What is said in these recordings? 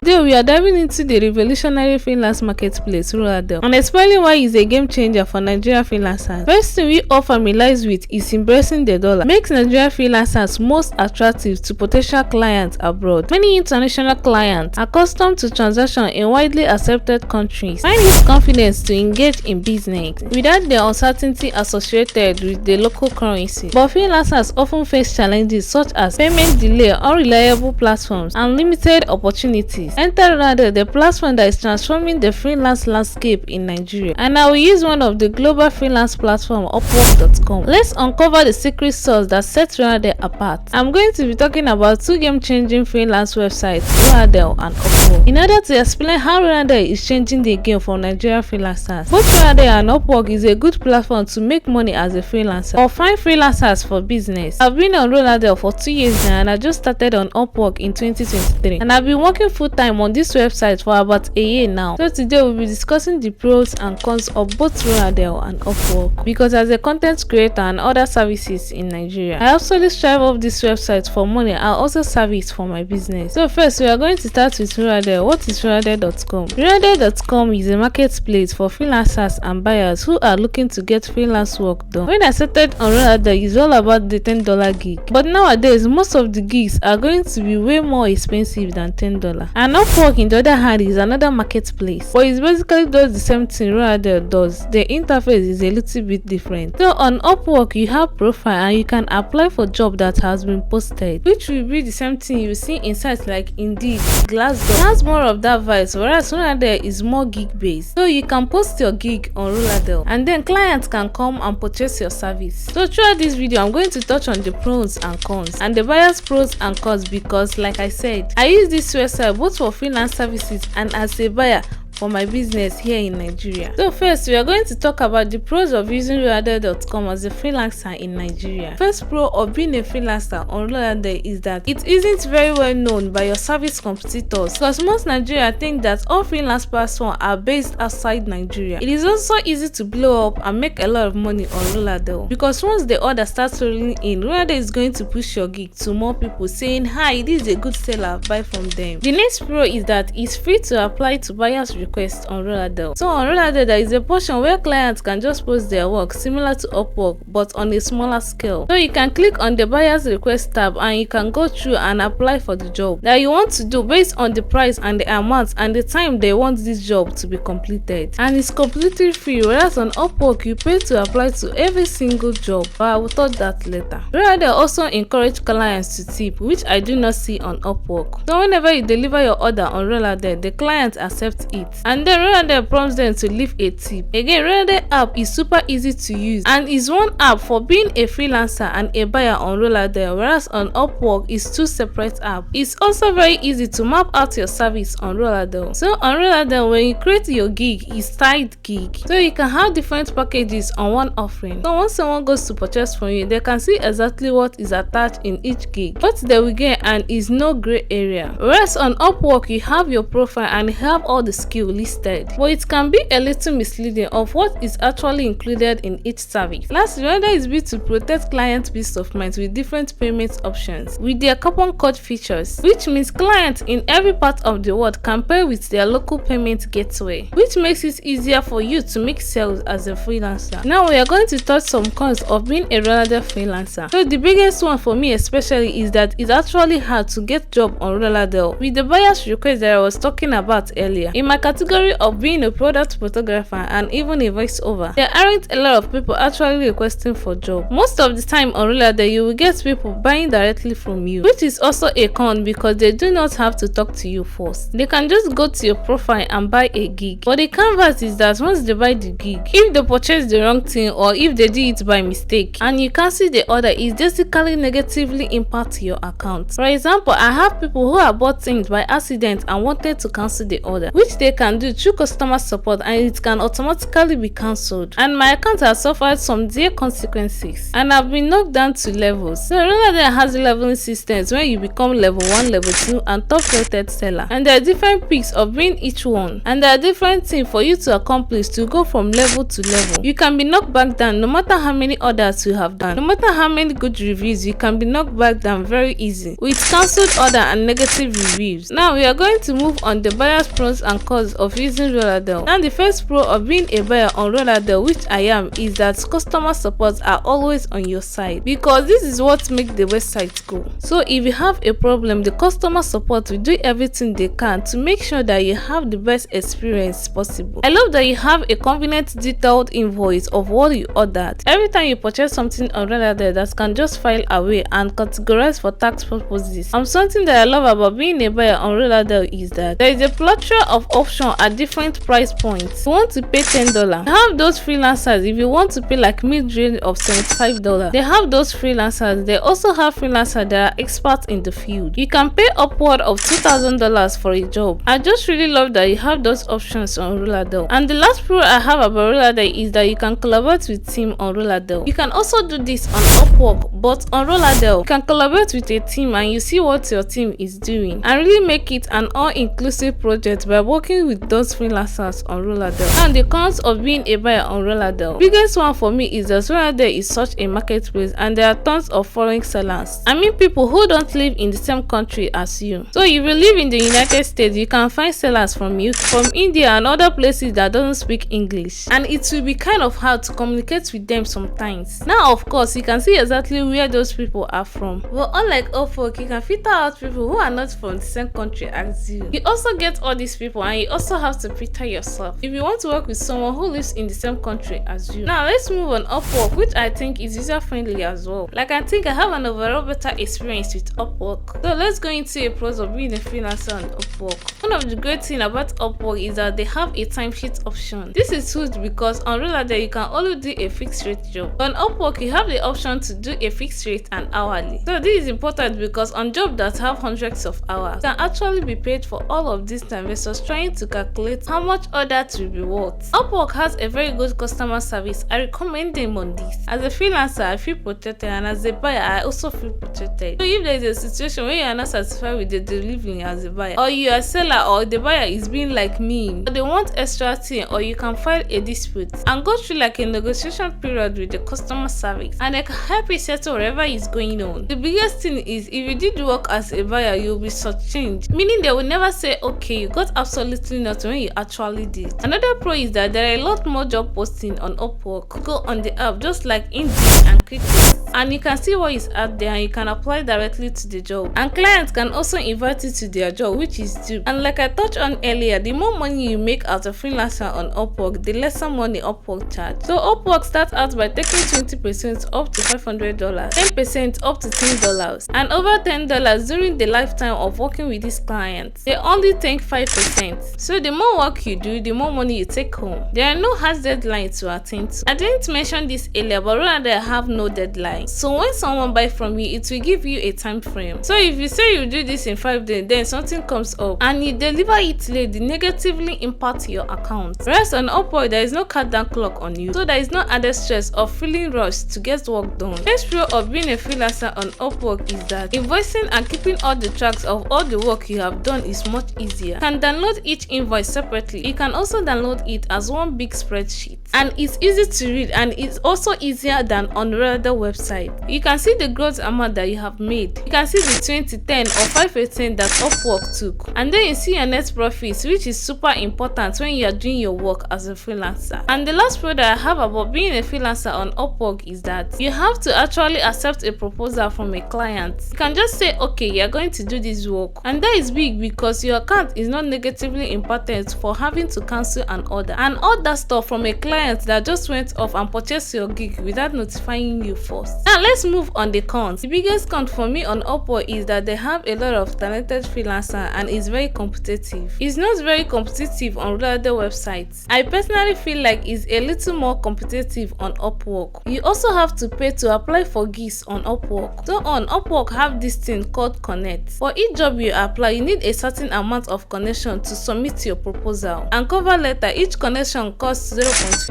Today we are diving into the revolutionary freelance marketplace Roladel and explaining why it's a game changer for Nigerian freelancers. First thing we all familiarize with is embracing the dollar. Makes Nigerian freelancers most attractive to potential clients abroad. Many international clients, accustomed to transactions in widely accepted countries, find it confidence to engage in business without the uncertainty associated with the local currency. But freelancers often face challenges such as payment delay, unreliable platforms, and limited opportunities. Enter Roladel, the platform that is transforming the freelance landscape in Nigeria. And I will use one of the global freelance platform, Upwork.com. Let's uncover the secret sauce that sets Roladel apart. I'm going to be talking about two game-changing freelance websites, Roladel and Upwork, in order to explain how Roladel is changing the game for Nigerian freelancers. Both Roladel and Upwork is a good platform to make money as a freelancer or find freelancers for business. I've been on Roladel for 2 years now, and I just started on Upwork in 2023, and I've been working full-time on this website for about a year now. So today we'll be discussing the pros and cons of both Roladel and Upwork, because as a content creator and other services in Nigeria, I absolutely strive off this website for money and also serve it for my business. So first we are going to start with Roladel. What is Roladel.com? Roladel.com is a marketplace for freelancers and buyers who are looking to get freelance work done. When I started on Roladel, it's all about the $10 gig, but nowadays most of the gigs are going to be way more expensive than $10. And Upwork, in the other hand, is another marketplace, but it basically does the same thing Roladel does. The interface is a little bit different. So on Upwork you have profile and you can apply for job that has been posted, which will be the same thing you see in sites like Indeed, Glassdoor. It has more of that vibe, whereas Roladel is more gig based. So you can post your gig on Roladel and then clients can come and purchase your service. So throughout this video I'm going to touch on the pros and cons and the buyers pros and cons, because like I said, I use this website both for freelance services and as a buyer for my business here in Nigeria. So first we are going to talk about the pros of using Roladel.com as a freelancer in Nigeria. First pro of being a freelancer on Roladel is that it isn't very well known by your service competitors, because most Nigeria think that all freelance platforms are based outside Nigeria. It is also easy to blow up and make a lot of money on Roladel, because once the order starts rolling in, Roladel is going to push your gig to more people saying, hi, this is a good seller, buy from them. The next pro is that it's free to apply to buyers request on Roladel. So on Roladel there is a portion where clients can just post their work similar to Upwork but on a smaller scale. So you can click on the buyers request tab and you can go through and apply for the job that you want to do based on the price and the amount and the time they want this job to be completed. And it's completely free, whereas on Upwork you pay to apply to every single job, but I will touch that later. Roladel also encourage clients to tip, which I do not see on Upwork. So whenever you deliver your order on Roladel, the client accepts it. And then Roladel prompts them to leave a tip. Again, Roladel app is super easy to use and is one app for being a freelancer and a buyer on Roladel, whereas on Upwork is two separate apps. It's also very easy to map out your service on Roladel. So on Roladel, when you create your gig, it's tied gig. So you can have different packages on one offering. So once someone goes to purchase from you, they can see exactly what is attached in each gig, what they will get, and is no gray area. Whereas on Upwork, you have your profile and you have all the skills listed, but it can be a little misleading of what is actually included in each service. Lastly, Roladel is built to protect client peace of mind with different payment options with their coupon code features, which means clients in every part of the world can pay with their local payment gateway, which makes it easier for you to make sales as a freelancer. Now we are going to touch some cons of being a Roladel freelancer. So the biggest one for me especially is that it's actually hard to get job on Roladel with the buyer's request that I was talking about earlier. In my category of being a product photographer and even a voiceover, there aren't a lot of people actually requesting for job. Most of the time on Roladel you will get people buying directly from you, which is also a con because they do not have to talk to you first. They can just go to your profile and buy a gig. But the canvas is that once they buy the gig, if they purchase the wrong thing or if they did it by mistake and you cancel the order, it basically negatively impact your account. For example, I have people who have bought things by accident and wanted to cancel the order, which they can do through customer support and it can automatically be cancelled. And my account has suffered some dire consequences and I've been knocked down to levels. So Roladel has leveling systems when you become level 1, level 2 and top rated seller. And there are different peaks of being each one. And there are different things for you to accomplish to go from level to level. You can be knocked back down no matter how many orders you have done. No matter how many good reviews, you can be knocked back down very easy with cancelled order and negative reviews. Now we are going to move on the buyer's pros and cons of using Roladel. Now the first pro of being a buyer on Roladel, which I am, is that customer support are always on your side, because this is what makes the website go. So if you have a problem, the customer support will do everything they can to make sure that you have the best experience possible. I love that you have a convenient detailed invoice of what you ordered. Every time you purchase something on Roladel, that can just file away and categorize for tax purposes. And something that I love about being a buyer on Roladel is that there is a plethora of options at different price points. If you want to pay $10, they have those freelancers. If you want to pay like mid-range of $75, they have those freelancers. They also have freelancers that are experts in the field. You can pay upward of $2,000 for a job. I just really love that you have those options on Roladel. And the last pro I have about Roladel is that you can collaborate with team on Roladel. You can also do this on Upwork, but on Roladel you can collaborate with a team and you see what your team is doing and really make it an all-inclusive project by working with those freelancers on Roladel. And the cons of being a buyer on Roladel, biggest one for me is that Roladel is such a marketplace and there are tons of foreign sellers. I mean people who don't live in the same country as you. So if you live in the United States, you can find sellers from India and other places that don't speak English, and it will be kind of hard to communicate with them sometimes. Now of course you can see exactly where those people are from, but unlike Upwork, you can filter out people who are not from the same country as you. You also get all these people and you also have to filter yourself if you want to work with someone who lives in the same country as you. Now let's move on Upwork, which I think is user friendly as well. Like I think I have an overall better experience with Upwork. So let's go into a pros of being a freelancer on Upwork. One of the great things about Upwork is that they have a timesheet option. This is good because on Roladel you can only do a fixed rate job. On Upwork you have the option to do a fixed rate and hourly. So this is important because on jobs that have hundreds of hours, you can actually be paid for all of this time versus trying to calculate how much order to be worth. Upwork has a very good customer service. I recommend them on this. As a freelancer, I feel protected, and as a buyer, I also feel protected. So if there is a situation where you are not satisfied with the delivery as a buyer, or you are a seller, or the buyer is being like mean, or they want extra thing, or you can file a dispute and go through like a negotiation period with the customer service, and they can help you settle whatever is going on. The biggest thing is if you did work as a buyer, you will be shortchanged, meaning they will never say okay, you got absolutely nothing when you actually did. Another pro is that there are a lot more job posting on Upwork. Go on the app just like Indeed and Quickbooks, and you can see what is out there and you can apply directly to the job, and clients can also invite you to their job, which is due. And like I touched on earlier, the more money you make as a freelancer on Upwork, the lesser money Upwork charge. So Upwork starts out by taking 20% up to $500, 10% up to $10, and over $10 during the lifetime of working with these clients. They only take 5%. So the more work you do, the more money you take home. There are no hard deadlines to attend to. I didn't mention this earlier, but rather I have no deadline. So when someone buys from you, it will give you a time frame. So if you say you do this in 5 days, then something comes up and you deliver it late, it negatively impact your account. Whereas on Upwork, there is no countdown clock on you, so there is no added stress of feeling rushed to get work done. Next pro of being a freelancer on Upwork is that invoicing and keeping all the tracks of all the work you have done is much easier. You can download each invoice separately. You can also download it as one big spreadsheet, and it's easy to read, and it's also easier than on the website. You can see the gross amount that you have made. You can see the 20, 10 or 5% that Upwork took, and then you see your net profits, which is super important when you are doing your work as a freelancer. And the last pro that I have about being a freelancer on Upwork is that you have to actually accept a proposal from a client. You can just say okay, you are going to do this work, and that is big because your account is not negatively impacted for having to cancel an order and all that stuff from a client clients that just went off and purchased your gig without notifying you first. Now let's move on the cons. The biggest con for me on Upwork is that they have a lot of talented freelancers and it's very competitive. It's not very competitive on Roladel websites. I personally feel like it's a little more competitive on Upwork. You also have to pay to apply for gigs on Upwork. So on Upwork have this thing called Connect. For each job you apply, you need a certain amount of connection to submit your proposal. And cover letter, each connection costs $0.15.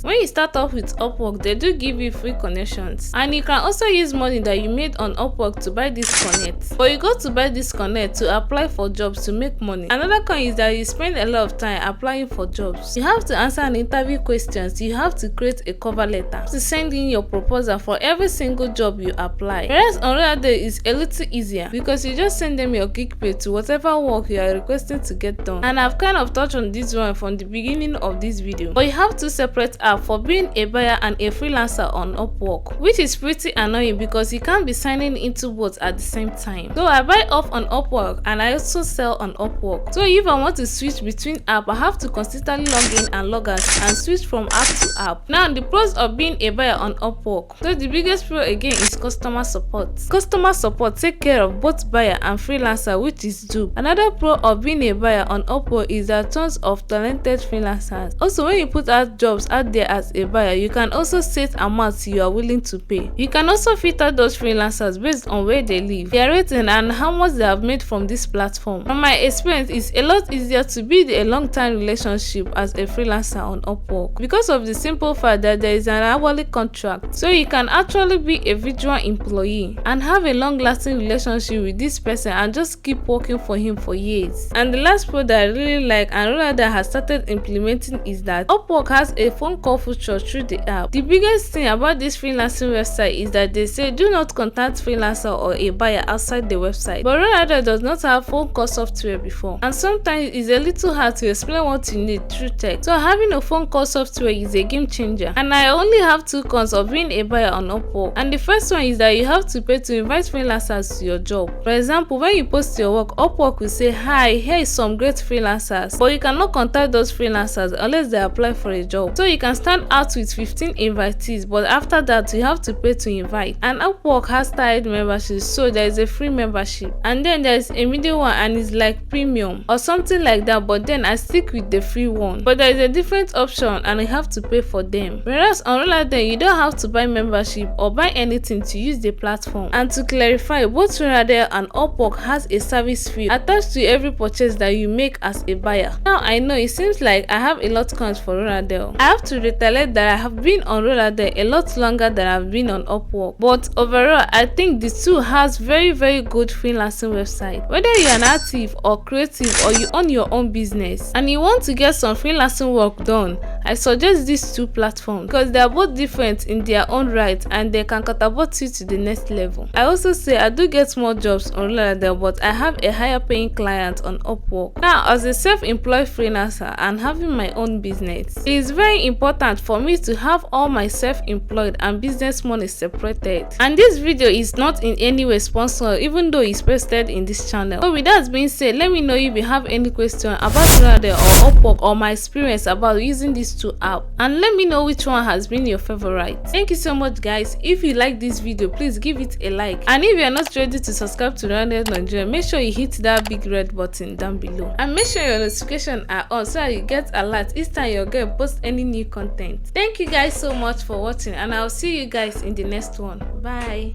When you start off with Upwork, they do give you free connections. And you can also use money that you made on Upwork to buy this Connect. But you go to buy this Connect to apply for jobs to make money. Another con is that you spend a lot of time applying for jobs. You have to answer an interview questions, you have to create a cover letter, to send in your proposal for every single job you apply. Whereas on Roladel is a little easier because you just send them your gig pay to whatever work you are requesting to get done. And I've kind of touched on this one from the beginning of this video. But you have two separate apps for being a buyer and a freelancer on Upwork, which is pretty annoying because you can't be signing into both at the same time. So I buy off on Upwork and I also sell on Upwork. So if I want to switch between apps, I have to consistently log in and log out and switch from app to app. Now the pros of being a buyer on Upwork. So the biggest pro again is customer support. Customer support take care of both buyer and freelancer, which is dope. Another pro of being a buyer on Upwork is that tons of talented freelancers. Also, when you put out jobs out there as a buyer, you can also set amounts you are willing to pay. You can also filter those freelancers based on where they live, their rating, and how much they have made from this platform. From my experience, it's a lot easier to build a long-term relationship as a freelancer on Upwork because of the simple fact that there is an hourly contract. So you can actually be a virtual employee and have a long-lasting relationship with this person and just keep working for him for years. And the last pro that I really like and Roladel has started implementing is that Upwork has a phone call feature through the app. The biggest thing about this freelancing website is that they say do not contact freelancer or a buyer outside the website. But Roladel does not have phone call software before, and sometimes it's a little hard to explain what you need through text. So having a phone call software is a game changer. And I only have two cons of being a buyer on Upwork. And the first one is that you have to pay to invite freelancers to your job. For example, when you post your work, Upwork will say, "Hi, here is some great freelancers," but you cannot contact those freelancers unless they apply for a job. So you can stand out with 15 invitees, but after that you have to pay to invite. And Upwork has tied memberships, so there is a free membership, and then there is a middle one and it's like premium or something like that, but then I stick with the free one. But there is a different option and you have to pay for them. Whereas on Roladel, you don't have to buy membership or buy anything to use the platform. And to clarify, both Roladel and Upwork has a service fee attached to every purchase that you make as a buyer. Now I know it seems like I have a lot of cons for Roladel. I have to reiterate that I have been on Roladel a lot longer than I've been on Upwork, but overall I think the two has very good freelancing website. Whether you're an artist or creative or you own your own business and you want to get some freelancing work done, I suggest these two platforms because they are both different in their own right and they can catapult you to the next level. I also say I do get more jobs on Roladel, but I have a higher paying client on Upwork. Now, as a self-employed freelancer and having my own business, it is very important for me to have all my self-employed and business money separated. And this video is not in any way sponsored, even though it's posted in this channel. So with that being said, let me know if you have any question about Roladel or Upwork or my experience about using these two apps, and let me know which one has been your favorite. Thank you so much guys. If you like this video, please give it a like, and if you are not ready to subscribe to Roladel Nigeria, make sure you hit that big red button down below and make sure your notifications are on so that you get alert each time your girl post any new content. Thank you guys so much for watching, and I'll see you guys in the next one. Bye.